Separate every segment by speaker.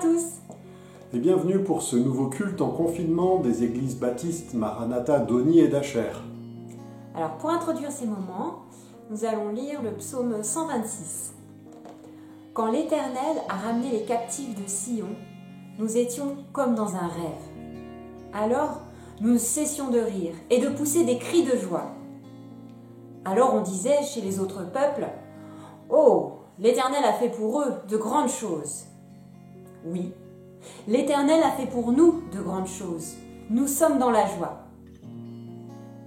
Speaker 1: tous
Speaker 2: et bienvenue pour ce nouveau culte en confinement des églises baptistes Maranatha d'Osny et d'Acher.
Speaker 1: Alors pour introduire ces moments, nous allons lire le psaume 126. Quand l'Éternel a ramené les captifs de Sion, nous étions comme dans un rêve. Alors nous cessions de rire et de pousser des cris de joie. Alors on disait chez les autres peuples, « Oh, l'Éternel a fait pour eux de grandes choses. » Oui, l'Éternel a fait pour nous de grandes choses. Nous sommes dans la joie.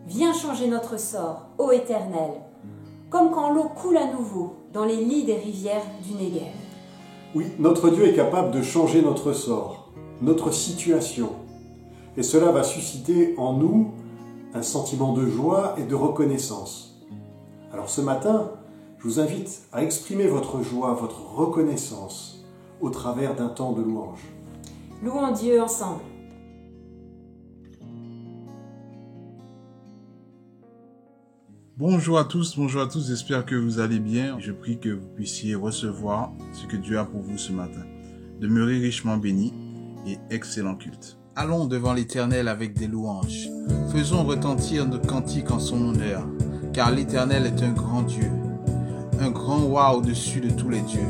Speaker 1: Viens changer notre sort, ô Éternel, comme quand l'eau coule à nouveau dans les lits des rivières du Néguev.
Speaker 2: Oui, notre Dieu est capable de changer notre sort, notre situation. Et cela va susciter en nous un sentiment de joie et de reconnaissance. Alors ce matin, je vous invite à exprimer votre joie, votre reconnaissance au travers d'un temps de louange.
Speaker 1: Louons Dieu ensemble.
Speaker 3: Bonjour à tous, j'espère que vous allez bien. Je prie que vous puissiez recevoir ce que Dieu a pour vous ce matin. Demeurez richement bénis et excellent culte. Allons devant l'Éternel avec des louanges. Faisons retentir nos cantiques en son honneur, car l'Éternel est un grand Dieu, un grand roi au-dessus de tous les dieux.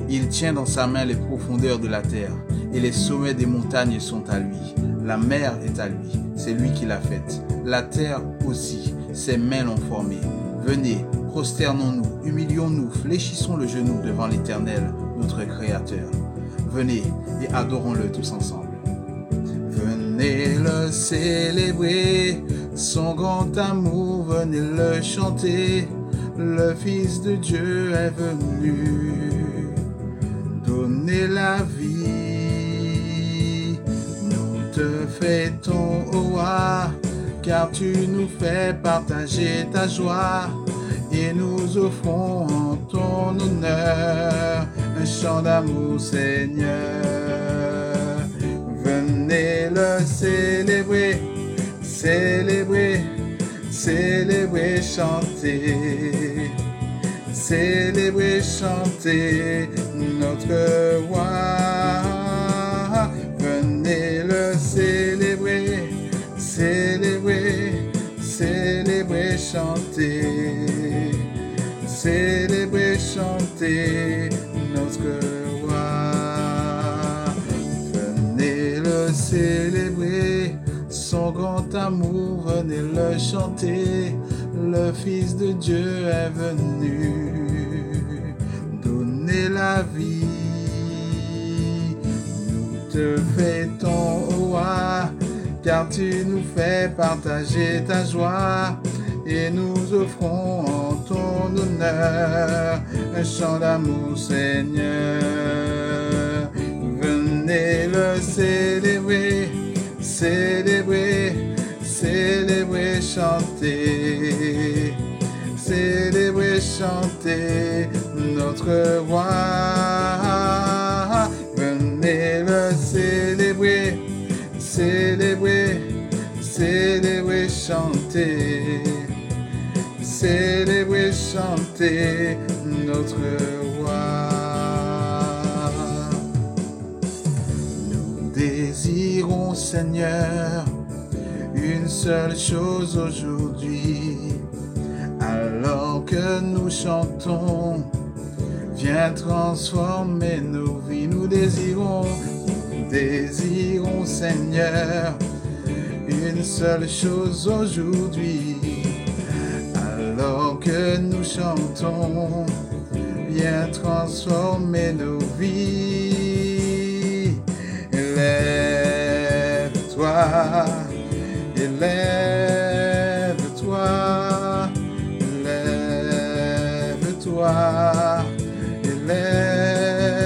Speaker 3: Il tient dans sa main les profondeurs de la terre, et les sommets des montagnes sont à lui. La mer est à lui, c'est lui qui l'a faite. La terre aussi, ses mains l'ont formée. Venez, prosternons-nous, humilions-nous, fléchissons le genou devant l'Éternel, notre Créateur. Venez et adorons-le tous ensemble. Venez le célébrer, son grand amour, venez le chanter. Le Fils de Dieu est venu donner la vie. Nous te fêtons, ô roi, car tu nous fais partager ta joie, et nous offrons en ton honneur un chant d'amour, Seigneur. Venez le célébrer, célébrer, célébrer, chanter. Célébrer, chanter notre roi. Venez le célébrer, célébrer, célébrer, chanter. Célébrer, chanter notre roi. Venez le célébrer, son grand amour, venez le chanter. Le Fils de Dieu est venu donner la vie. Nous te fêtons, ô roi, car tu nous fais partager ta joie, et nous offrons en ton honneur un chant d'amour, Seigneur. Venez le célébrer, célébrer, célébrer, chanter. Célébrer, chanter notre roi. Venez le célébrer, célébrer, célébrer, chanter. Célébrer, chanter notre roi. Nous désirons, Seigneur, une seule chose aujourd'hui. Alors que nous chantons, viens transformer nos vies. Nous désirons, Seigneur, une seule chose aujourd'hui. Alors que nous chantons, viens transformer nos vies. Élève-toi, élève-toi, élève-toi, élève-toi,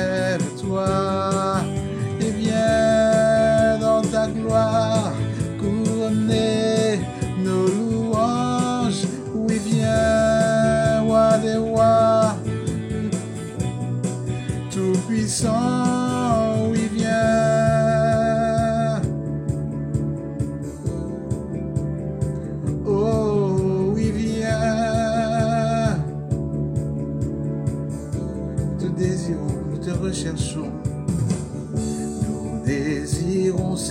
Speaker 3: et viens dans ta gloire couronner nos louanges. Oui, viens, roi des rois, tout puissant, oui, viens. Oh, oui, viens.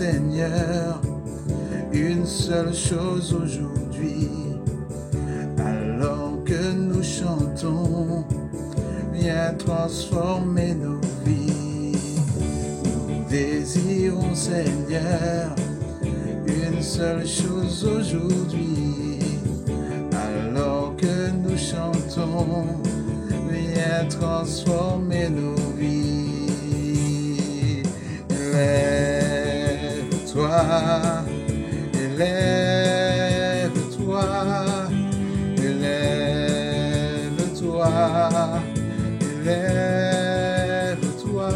Speaker 3: Seigneur, une seule chose aujourd'hui. Alors que nous chantons, viens transformer nos vies. Nous désirons, Seigneur, une seule chose aujourd'hui. Alors que nous chantons, viens transformer nos vies. Élève-toi, élève-toi, élève-toi, élève-toi,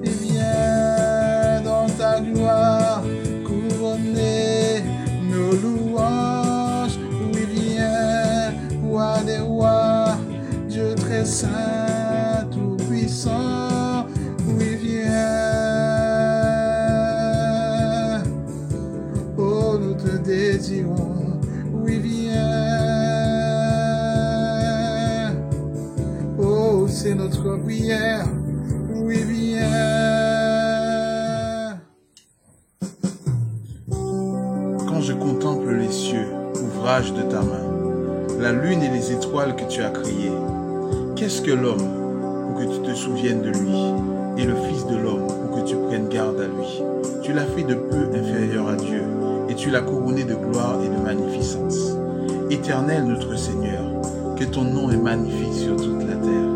Speaker 3: et viens dans ta gloire couronner nos louanges. Oui, viens, roi des rois, Dieu très saint, tout puissant. Oui, viens, oh, nous te désirons. Oui, viens, oh, c'est notre prière. Oui, viens. Quand je contemple les cieux, ouvrage de ta main, la lune et les étoiles que tu as créées, qu'est-ce que l'homme pour que tu te souviennes de lui, et le Fils de l'homme pour que tu prennes garde à lui? Tu l'as fait de peu inférieur à Dieu, et tu l'as couronné de gloire et de magnificence. Éternel notre Seigneur, que ton nom est magnifique sur toute la terre.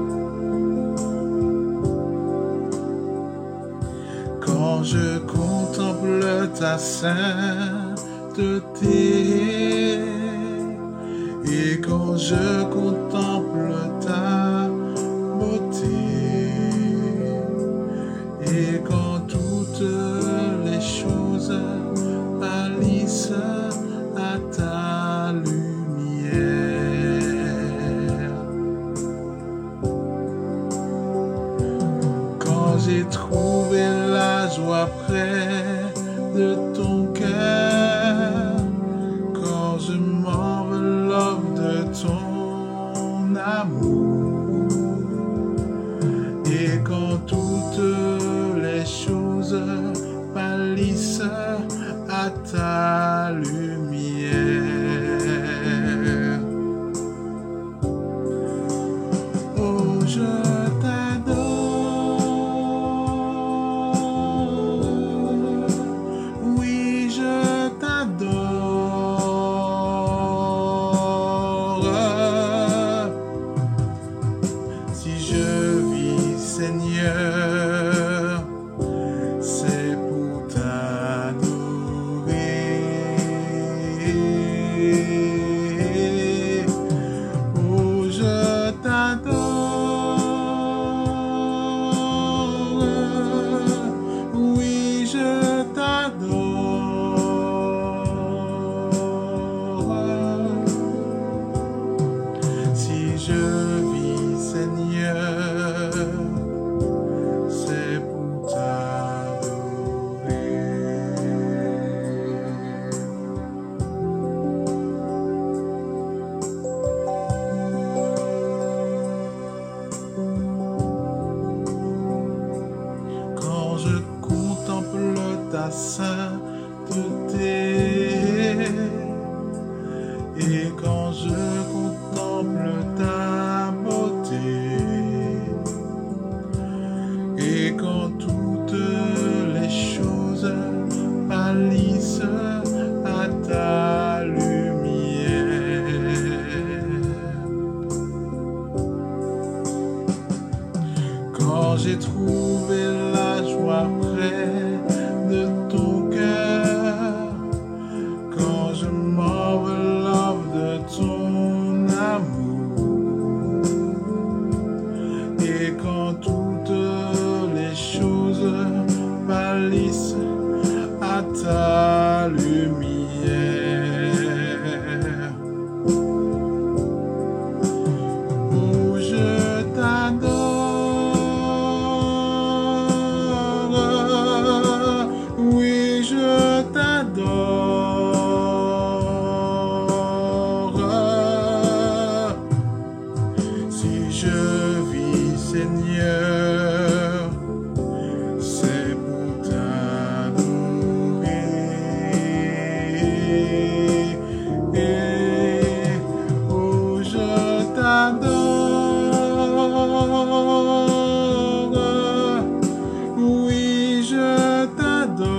Speaker 3: Quand je contemple ta sainteté, et quand je contemple ta beauté, et quand toutes les choses pâlissent à ta lumière, quand j'ai trouvé la joie près de ton cœur, quand je m'enveloppe de ton amour, et quand toutes les choses pâlissent à ta lumière, oh, je t'adore, oui, je t'adore. Si je vis, Seigneur, c'est pour t'adorer. Oh, je t'adore, oui, je t'adore. Si je vis, Seigneur, c'est pour t'adorer. Quand je contemple ta sainteté, et quand je contemple ta beauté, et quand toutes les choses pâlissent à ta lumière, quand j'ai trouvé la joie près de ton cœur, quand je m'enveloppe de ton amour, et quand toutes les choses pâlissent à ta lumière, oh, je t'adore, oui, je t'adore. Oh, je t'adore. Oui, je t'adore.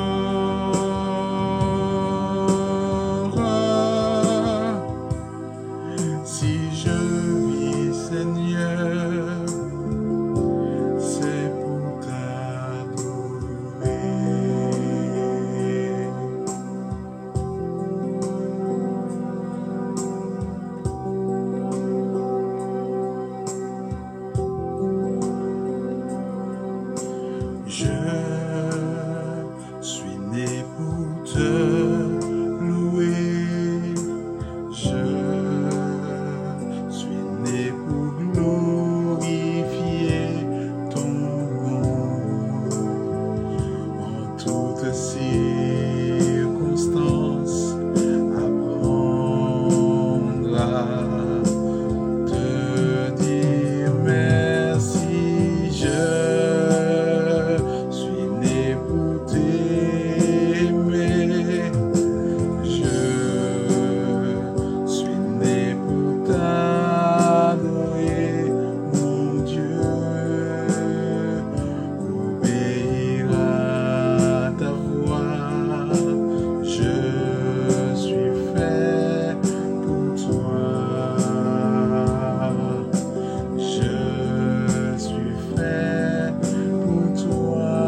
Speaker 3: Si je vis, Seigneur, c'est pour t'adorer. Je suis né pour te louer. Je suis né pour glorifier ton nom. En toutes circonstances, apprendre à te dire merci. Je suis né pour t'aimer. Je suis né pour t'adorer, mon Dieu. Obéir à ta voix. Je suis fait pour toi. Je suis fait pour toi.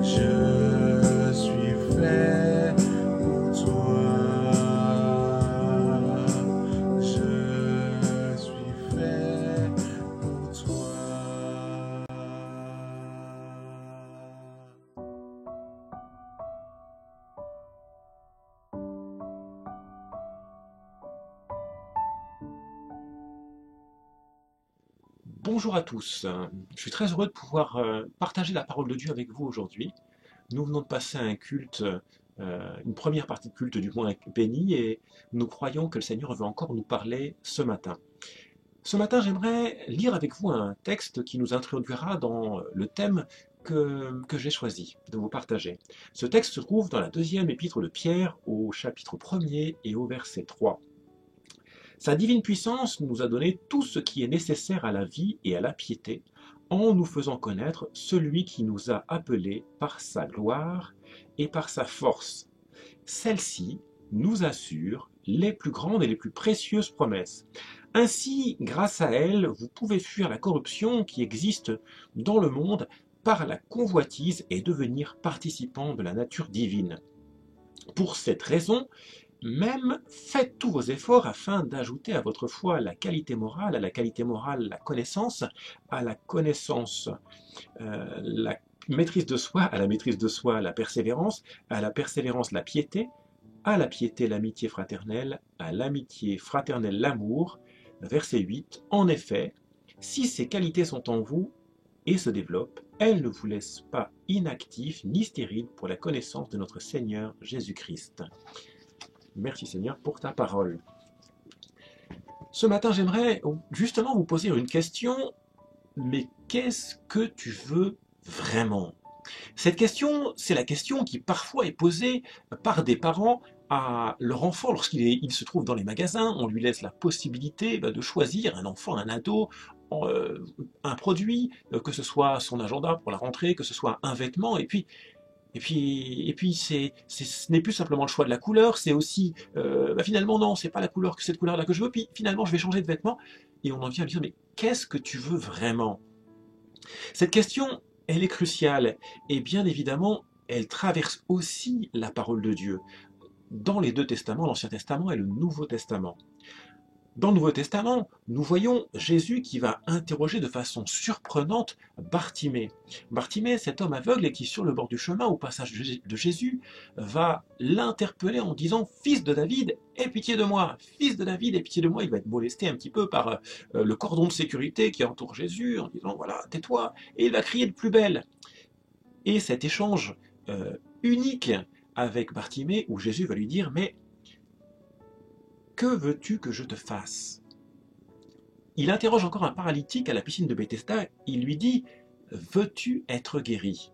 Speaker 3: Je suis fait pour toi. Je suis fait pour toi.
Speaker 4: Bonjour à tous, je suis très heureux de pouvoir partager la parole de Dieu avec vous aujourd'hui. Nous venons de passer un culte, une première partie de culte du moins béni, et nous croyons que le Seigneur veut encore nous parler ce matin. Ce matin, j'aimerais lire avec vous un texte qui nous introduira dans le thème que j'ai choisi de vous partager. Ce texte se trouve dans la deuxième épître de Pierre, au chapitre 1er et au verset 3. Sa divine puissance nous a donné tout ce qui est nécessaire à la vie et à la piété, en nous faisant connaître celui qui nous a appelés par sa gloire et par sa force. Celle-ci nous assure les plus grandes et les plus précieuses promesses. Ainsi, grâce à elle, vous pouvez fuir la corruption qui existe dans le monde par la convoitise et devenir participant de la nature divine. Pour cette raison, même faites tous vos efforts afin d'ajouter à votre foi la qualité morale, à la qualité morale la connaissance, à la connaissance la maîtrise de soi, à la maîtrise de soi la persévérance, à la persévérance la piété, à la piété l'amitié fraternelle, à l'amitié fraternelle l'amour. Verset 8. En effet, si ces qualités sont en vous et se développent, elles ne vous laissent pas inactifs ni stériles pour la connaissance de notre Seigneur Jésus-Christ. Merci Seigneur pour ta parole. Ce matin, j'aimerais justement vous poser une question, mais qu'est-ce que tu veux vraiment? Cette question, c'est la question qui parfois est posée par des parents à leur enfant lorsqu'il se trouve dans les magasins. On lui laisse la possibilité de choisir, un enfant, un ado, un produit, que ce soit son agenda pour la rentrée, que ce soit un vêtement, et puis ce n'est plus simplement le choix de la couleur, c'est aussi, finalement non, c'est pas la couleur cette couleur-là que je veux, puis finalement je vais changer de vêtement, et on en vient à lui dire, mais qu'est-ce que tu veux vraiment? Cette question, elle est cruciale, et bien évidemment, elle traverse aussi la parole de Dieu, dans les deux testaments, l'Ancien Testament et le Nouveau Testament. Dans le Nouveau Testament, nous voyons Jésus qui va interroger de façon surprenante Bartimée. Bartimée, cet homme aveugle et qui, sur le bord du chemin, au passage de Jésus, va l'interpeller en disant « Fils de David, aie pitié de moi !»« Fils de David, aie pitié de moi !» Il va être molesté un petit peu par le cordon de sécurité qui entoure Jésus en disant « Voilà, tais-toi !» Et il va crier de plus belle. Et cet échange unique avec Bartimée, où Jésus va lui dire « Mais que veux-tu que je te fasse ?» Il interroge encore un paralytique à la piscine de Bethesda. Il lui dit « Veux-tu être guéri ?»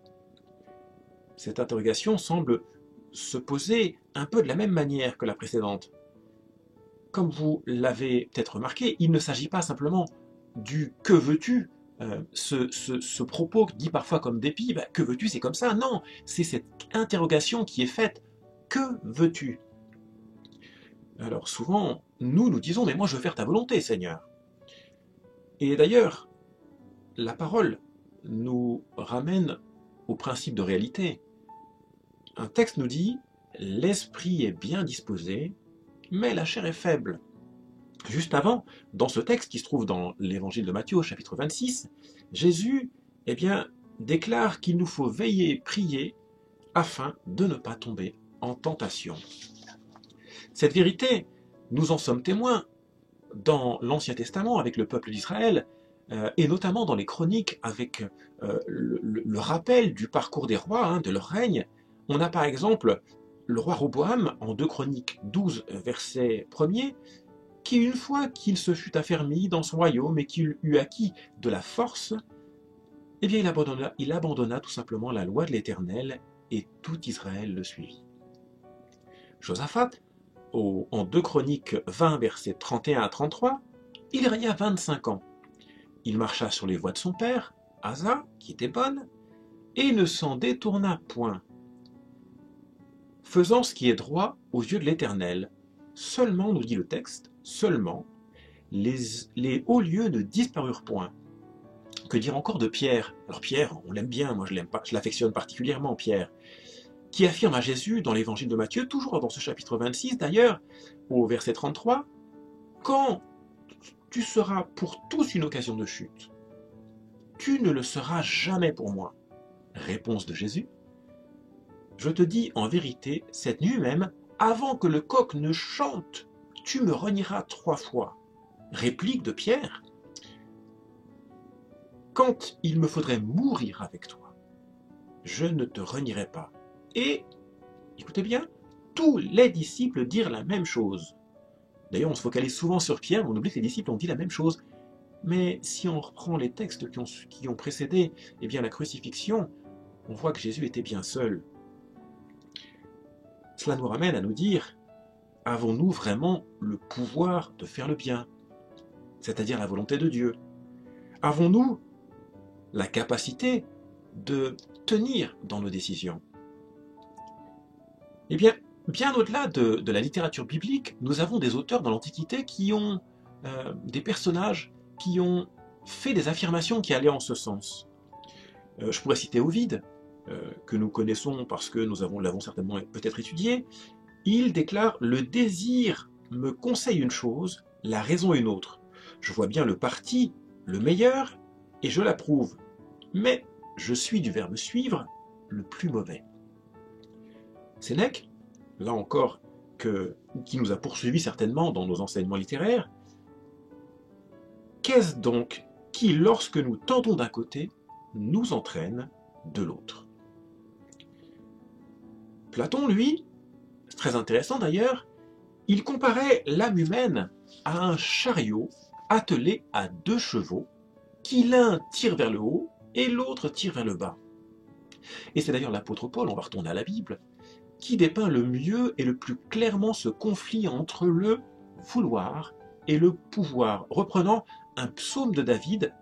Speaker 4: Cette interrogation semble se poser un peu de la même manière que la précédente. Comme vous l'avez peut-être remarqué, il ne s'agit pas simplement du « que veux-tu » ce propos dit parfois comme dépit, « que veux-tu, c'est comme ça ». Non, c'est cette interrogation qui est faite « que veux-tu » Alors souvent, nous disons « mais moi je veux faire ta volonté, Seigneur ». Et d'ailleurs, la parole nous ramène au principe de réalité. Un texte nous dit « l'esprit est bien disposé, mais la chair est faible ». Juste avant, dans ce texte qui se trouve dans l'évangile de Matthieu, au chapitre 26, Jésus déclare qu'il nous faut veiller et prier afin de ne pas tomber en tentation. Cette vérité, nous en sommes témoins dans l'Ancien Testament avec le peuple d'Israël, et notamment dans les chroniques avec le rappel du parcours des rois, de leur règne. On a par exemple le roi Roboam, en 2 Chroniques 12, verset 1er, qui une fois qu'il se fut affermi dans son royaume et qu'il eut acquis de la force, eh bien il abandonna tout simplement la loi de l'Éternel et tout Israël le suivit. Josaphat, en 2 Chroniques 20, versets 31 à 33, il régna 25 ans. Il marcha sur les voies de son père, Asa, qui était bonne, et ne s'en détourna point, faisant ce qui est droit aux yeux de l'Éternel. Seulement, nous dit le texte, seulement, les hauts lieux ne disparurent point. Que dire encore de Pierre? Alors Pierre, on l'aime bien, moi je l'aime pas, je l'affectionne particulièrement, Pierre, qui affirme à Jésus dans l'évangile de Matthieu, toujours dans ce chapitre 26 d'ailleurs, au verset 33, « Quand tu seras pour tous une occasion de chute, tu ne le seras jamais pour moi. » Réponse de Jésus, « Je te dis en vérité, cette nuit même, avant que le coq ne chante, tu me renieras 3 fois. » Réplique de Pierre, « Quand il me faudrait mourir avec toi, je ne te renierai pas. » Et, écoutez bien, tous les disciples dirent la même chose. D'ailleurs, on se focalise souvent sur Pierre, mais on oublie que les disciples ont dit la même chose. Mais si on reprend les textes qui ont précédé la crucifixion, on voit que Jésus était bien seul. Cela nous ramène à nous dire, avons-nous vraiment le pouvoir de faire le bien, c'est-à-dire la volonté de Dieu? Avons-nous la capacité de tenir dans nos décisions? Eh bien, bien au-delà de la littérature biblique, nous avons des auteurs dans l'Antiquité qui ont des personnages qui ont fait des affirmations qui allaient en ce sens. Je pourrais citer Ovide, que nous connaissons parce que nous l'avons certainement peut-être étudié. Il déclare « Le désir me conseille une chose, la raison une autre. Je vois bien le parti, le meilleur, et je l'approuve. Mais je suis du verbe suivre, le plus mauvais. » Sénèque, là encore, qui nous a poursuivis certainement dans nos enseignements littéraires, qu'est-ce donc qui, lorsque nous tendons d'un côté, nous entraîne de l'autre? Platon, lui, c'est très intéressant d'ailleurs, il comparait l'âme humaine à un chariot attelé à 2 chevaux, qui l'un tire vers le haut et l'autre tire vers le bas. Et c'est d'ailleurs l'apôtre Paul, on va retourner à la Bible, qui dépeint le mieux et le plus clairement ce conflit entre le vouloir et le pouvoir, reprenant un psaume de David,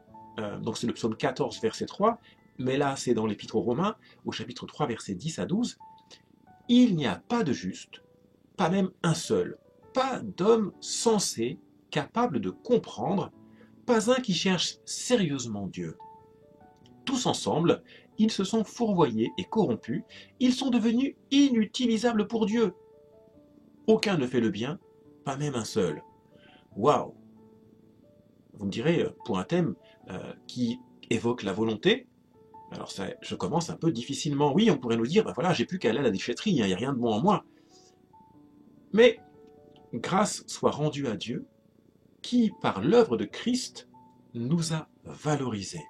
Speaker 4: donc c'est le psaume 14, verset 3, mais là c'est dans l'épître aux Romains, au chapitre 3, versets 10 à 12, « Il n'y a pas de juste, pas même un seul, pas d'homme sensé, capable de comprendre, pas un qui cherche sérieusement Dieu. Tous ensemble, ils se sont fourvoyés et corrompus, ils sont devenus inutilisables pour Dieu. Aucun ne fait le bien, pas même un seul. » Waouh! Vous me direz, pour un thème qui évoque la volonté, alors ça, je commence un peu difficilement. Oui, on pourrait nous dire, voilà, j'ai plus qu'à aller à la déchetterie, il n'y a rien de bon en moi. Mais grâce soit rendue à Dieu, qui, par l'œuvre de Christ, nous a valorisés.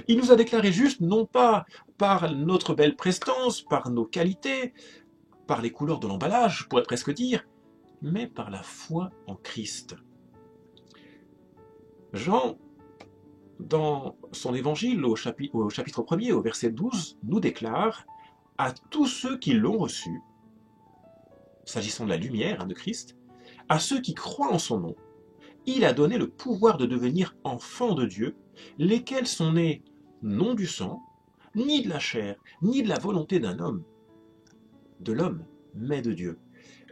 Speaker 4: Il nous a déclarés justes, non pas par notre belle prestance, par nos qualités, par les couleurs de l'emballage, je pourrais presque dire, mais par la foi en Christ. Jean, dans son évangile, au chapitre 1er, au verset 12, nous déclare « à tous ceux qui l'ont reçu, s'agissant de la lumière de Christ, à ceux qui croient en son nom, il a donné le pouvoir de devenir enfants de Dieu, lesquels sont nés non du sang, ni de la chair, ni de la volonté de l'homme, mais de Dieu.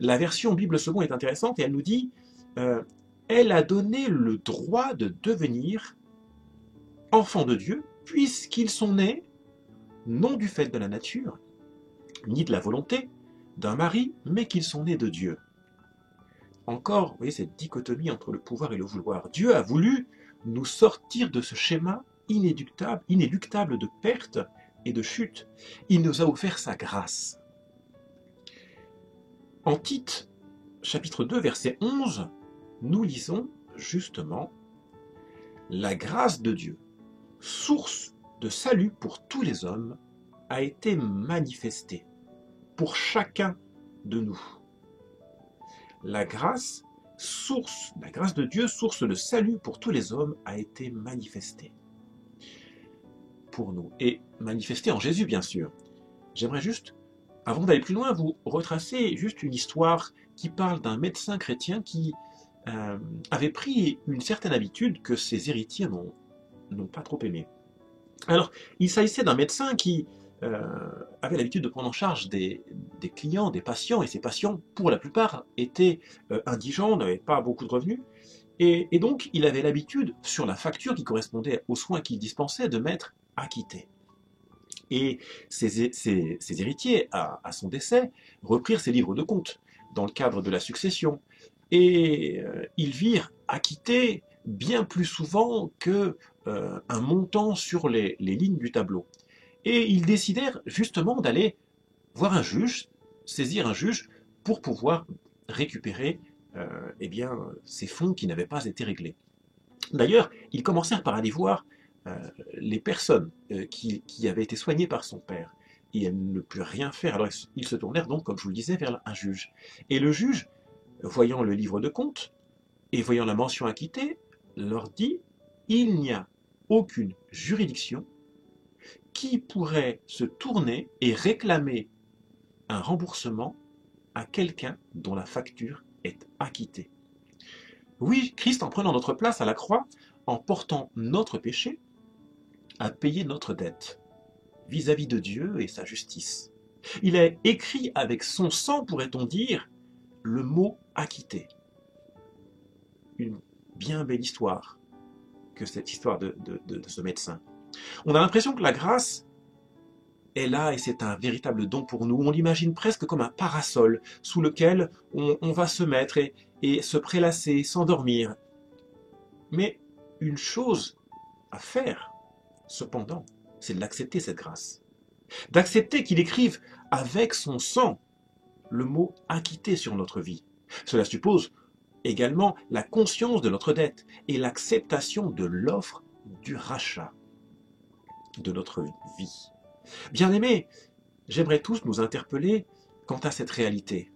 Speaker 4: La version Bible Second est intéressante et elle nous dit elle a donné le droit de devenir enfants de Dieu, puisqu'ils sont nés non du fait de la nature, ni de la volonté d'un mari, mais qu'ils sont nés de Dieu. Encore, vous voyez cette dichotomie entre le pouvoir et le vouloir. Dieu a voulu nous sortir de ce schéma inéluctable de perte et de chute. Il nous a offert sa grâce. En Tite, chapitre 2, verset 11, nous lisons justement « La grâce de Dieu, source de salut pour tous les hommes, a été manifestée pour chacun de nous. » La grâce de Dieu, source de salut pour tous les hommes, a été manifestée pour nous. Et manifestée en Jésus, bien sûr. J'aimerais juste, avant d'aller plus loin, vous retracer juste une histoire qui parle d'un médecin chrétien qui avait pris une certaine habitude que ses héritiers n'ont pas trop aimée. Alors, il s'agissait d'un médecin qui avait l'habitude de prendre en charge des clients, des patients, et ces patients, pour la plupart, étaient indigents, n'avaient pas beaucoup de revenus, et donc il avait l'habitude, sur la facture qui correspondait aux soins qu'il dispensait, de mettre « acquitté ». Et ses héritiers, à son décès, reprirent ses livres de comptes, dans le cadre de la succession, et ils virent acquitté bien plus souvent qu'un montant sur les lignes du tableau. Et ils décidèrent justement d'aller voir un juge, saisir un juge, pour pouvoir récupérer ces fonds qui n'avaient pas été réglés. D'ailleurs, ils commencèrent par aller voir les personnes qui avaient été soignées par son père. Et elles ne purent rien faire. Alors ils se tournèrent donc, comme je vous le disais, vers un juge. Et le juge, voyant le livre de compte et voyant la mention acquittée, leur dit « Il n'y a aucune juridiction qui pourrait se tourner et réclamer un remboursement à quelqu'un dont la facture est acquittée. » Oui, Christ, en prenant notre place à la croix, en portant notre péché, a payé notre dette vis-à-vis de Dieu et sa justice. Il a écrit avec son sang, pourrait-on dire, le mot « acquitté ». Une bien belle histoire que cette histoire de ce médecin. On a l'impression que la grâce est là et c'est un véritable don pour nous. On l'imagine presque comme un parasol sous lequel on va se mettre et se prélasser, s'endormir. Mais une chose à faire, cependant, c'est de l'accepter, cette grâce. D'accepter qu'il écrive avec son sang le mot « acquitté » sur notre vie. Cela suppose également la conscience de notre dette et l'acceptation de l'offre du rachat de notre vie. Bien-aimés, j'aimerais tous nous interpeller quant à cette réalité.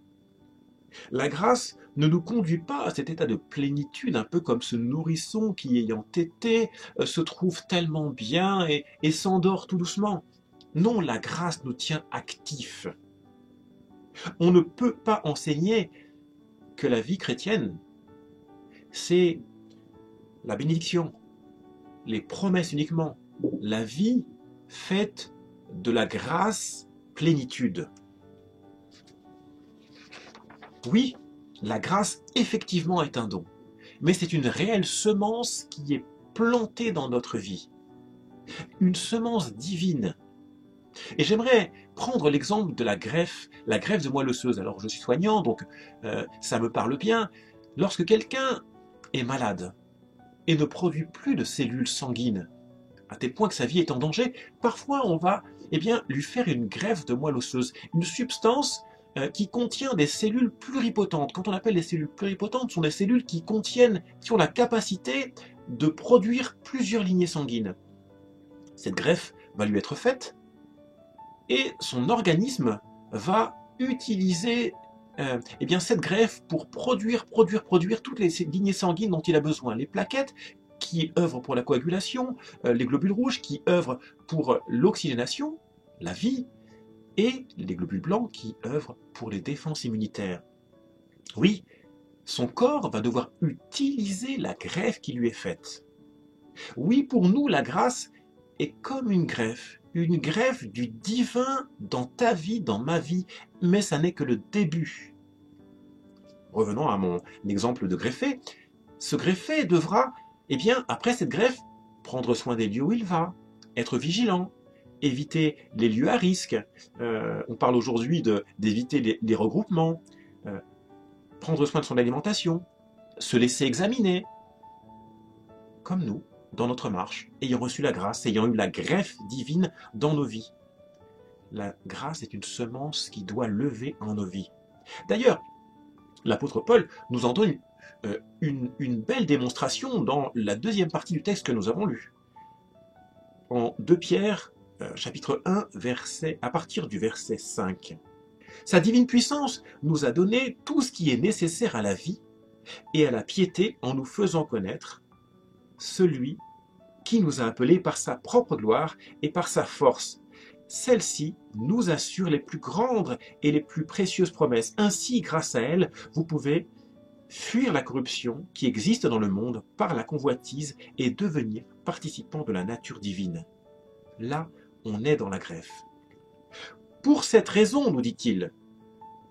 Speaker 4: La grâce ne nous conduit pas à cet état de plénitude, un peu comme ce nourrisson qui, ayant tété, se trouve tellement bien et s'endort tout doucement. Non, la grâce nous tient actifs. On ne peut pas enseigner que la vie chrétienne, c'est la bénédiction, les promesses uniquement, la vie faite de la grâce plénitude. Oui, la grâce effectivement est un don, mais c'est une réelle semence qui est plantée dans notre vie, une semence divine. Et j'aimerais prendre l'exemple de la greffe de moelle osseuse. Alors je suis soignant, donc ça me parle bien. Lorsque quelqu'un est malade et ne produit plus de cellules sanguines, à tel point que sa vie est en danger, parfois on va lui faire une greffe de moelle osseuse, une substance qui contient des cellules pluripotentes. Quand on appelle les cellules pluripotentes, ce sont des cellules qui ont la capacité de produire plusieurs lignées sanguines. Cette greffe va lui être faite et son organisme va utiliser cette greffe pour produire toutes les lignées sanguines dont il a besoin. Les plaquettes qui œuvrent pour la coagulation, les globules rouges qui œuvrent pour l'oxygénation, la vie, et les globules blancs qui œuvrent pour les défenses immunitaires. Oui, son corps va devoir utiliser la greffe qui lui est faite. Oui, pour nous, la grâce est comme une greffe du divin dans ta vie, dans ma vie, mais ça n'est que le début. Revenons à mon exemple de greffé. Ce greffé devra, après cette greffe, prendre soin des lieux où il va, être vigilant, éviter les lieux à risque. On parle aujourd'hui d'éviter les regroupements, prendre soin de son alimentation, se laisser examiner, comme nous, dans notre marche, ayant reçu la grâce, ayant eu la greffe divine dans nos vies. La grâce est une semence qui doit lever en nos vies. D'ailleurs, l'apôtre Paul nous en donne une belle démonstration dans la deuxième partie du texte que nous avons lu. En 2 Pierre, chapitre 1, à partir du verset 5. Sa divine puissance nous a donné tout ce qui est nécessaire à la vie et à la piété en nous faisant connaître celui qui nous a appelés par sa propre gloire et par sa force. Celle-ci nous assure les plus grandes et les plus précieuses promesses. Ainsi, grâce à elle, vous pouvez fuir la corruption qui existe dans le monde par la convoitise et devenir participant de la nature divine. Là, on est dans la greffe. Pour cette raison, nous dit-il,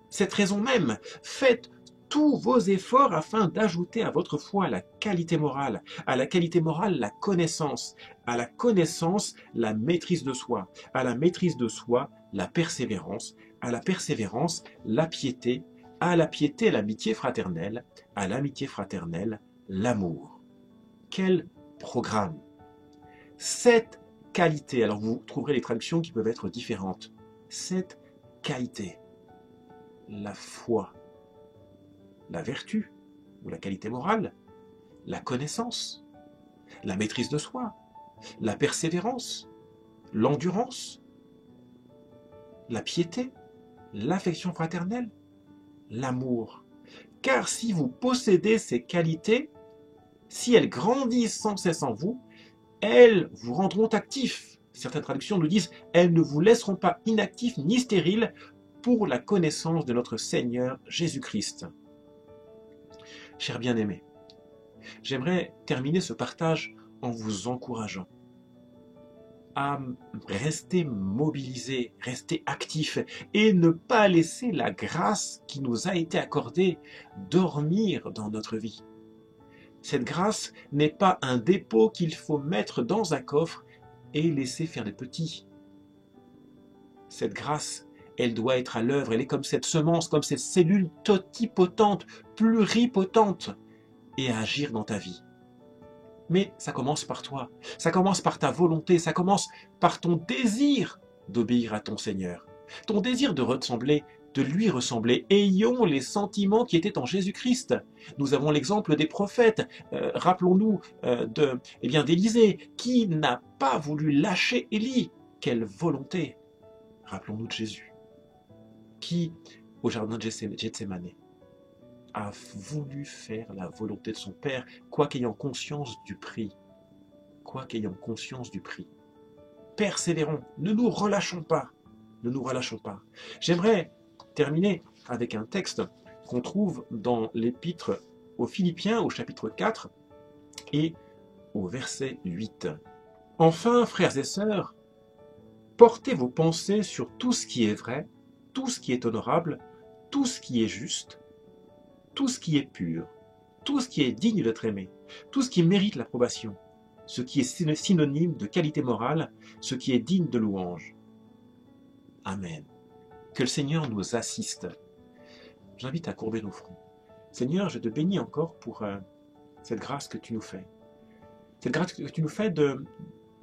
Speaker 4: cette raison même, faites tous vos efforts afin d'ajouter à votre foi la qualité morale, à la qualité morale la connaissance, à la connaissance la maîtrise de soi, à la maîtrise de soi la persévérance, à la persévérance la piété, à la piété l'amitié fraternelle, à l'amitié fraternelle l'amour. Quel programme! Cette qualité, alors vous trouverez les traductions qui peuvent être différentes, cette qualité, la foi, la vertu ou la qualité morale, la connaissance, la maîtrise de soi, la persévérance, l'endurance, la piété, l'affection fraternelle, l'amour. Car si vous possédez ces qualités, si elles grandissent sans cesse en vous, elles vous rendront actifs. Certaines traductions nous disent « elles ne vous laisseront pas inactifs ni stériles pour la connaissance de notre Seigneur Jésus-Christ ». Chers bien-aimés, j'aimerais terminer ce partage en vous encourageant à rester mobilisés, rester actifs et ne pas laisser la grâce qui nous a été accordée dormir dans notre vie. Cette grâce n'est pas un dépôt qu'il faut mettre dans un coffre et laisser faire des petits. Cette grâce, elle doit être à l'œuvre, elle est comme cette semence, comme cette cellule totipotente, pluripotente, et à agir dans ta vie. Mais ça commence par toi, ça commence par ta volonté, ça commence par ton désir d'obéir à ton Seigneur, ton désir de lui ressembler. Ayons les sentiments qui étaient en Jésus-Christ. Nous avons l'exemple des prophètes. Rappelons-nous d'Élisée, qui n'a pas voulu lâcher Élie. Quelle volonté! Rappelons-nous de Jésus, qui, au jardin de Gethsémane, a voulu faire la volonté de son Père, quoiqu'ayant conscience du prix. Quoiqu'ayant conscience du prix. Persévérons, ne nous relâchons pas. Ne nous relâchons pas. J'aimerais terminer avec un texte qu'on trouve dans l'épître aux Philippiens, au chapitre 4, et au verset 8. Enfin, frères et sœurs, portez vos pensées sur tout ce qui est vrai, tout ce qui est honorable, tout ce qui est juste, tout ce qui est pur, tout ce qui est digne d'être aimé, tout ce qui mérite l'approbation, ce qui est synonyme de qualité morale, ce qui est digne de louange. Amen. Que le Seigneur nous assiste. J'invite à courber nos fronts. Seigneur, je te bénis encore pour cette grâce que tu nous fais. Cette grâce que tu nous fais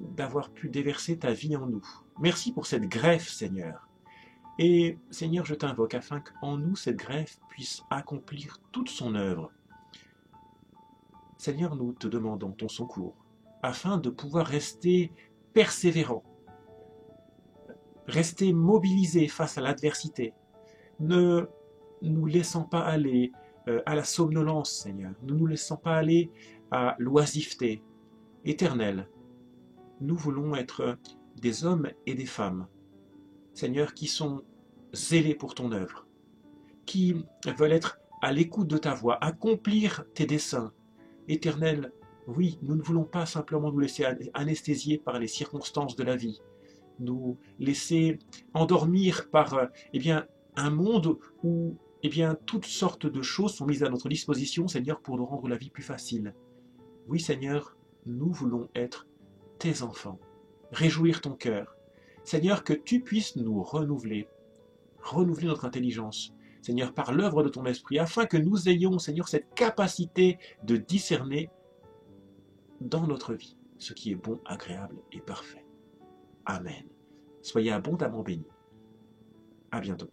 Speaker 4: d'avoir pu déverser ta vie en nous. Merci pour cette greffe, Seigneur. Et Seigneur, je t'invoque afin qu'en nous, cette greffe puisse accomplir toute son œuvre. Seigneur, nous te demandons ton secours, afin de pouvoir rester persévérants, rester mobilisés face à l'adversité. Ne nous laissons pas aller à la somnolence, Seigneur. Ne nous laissons pas aller à l'oisiveté éternelle. Nous voulons être des hommes et des femmes Seigneur, qui sont zélés pour ton œuvre, qui veulent être à l'écoute de ta voix, accomplir tes desseins. Éternel, oui, nous ne voulons pas simplement nous laisser anesthésier par les circonstances de la vie, nous laisser endormir par un monde où toutes sortes de choses sont mises à notre disposition, Seigneur, pour nous rendre la vie plus facile. Oui, Seigneur, nous voulons être tes enfants, réjouir ton cœur. Seigneur, que tu puisses nous renouveler notre intelligence, Seigneur, par l'œuvre de ton esprit, afin que nous ayons, Seigneur, cette capacité de discerner dans notre vie ce qui est bon, agréable et parfait. Amen. Soyez abondamment bénis. À bientôt.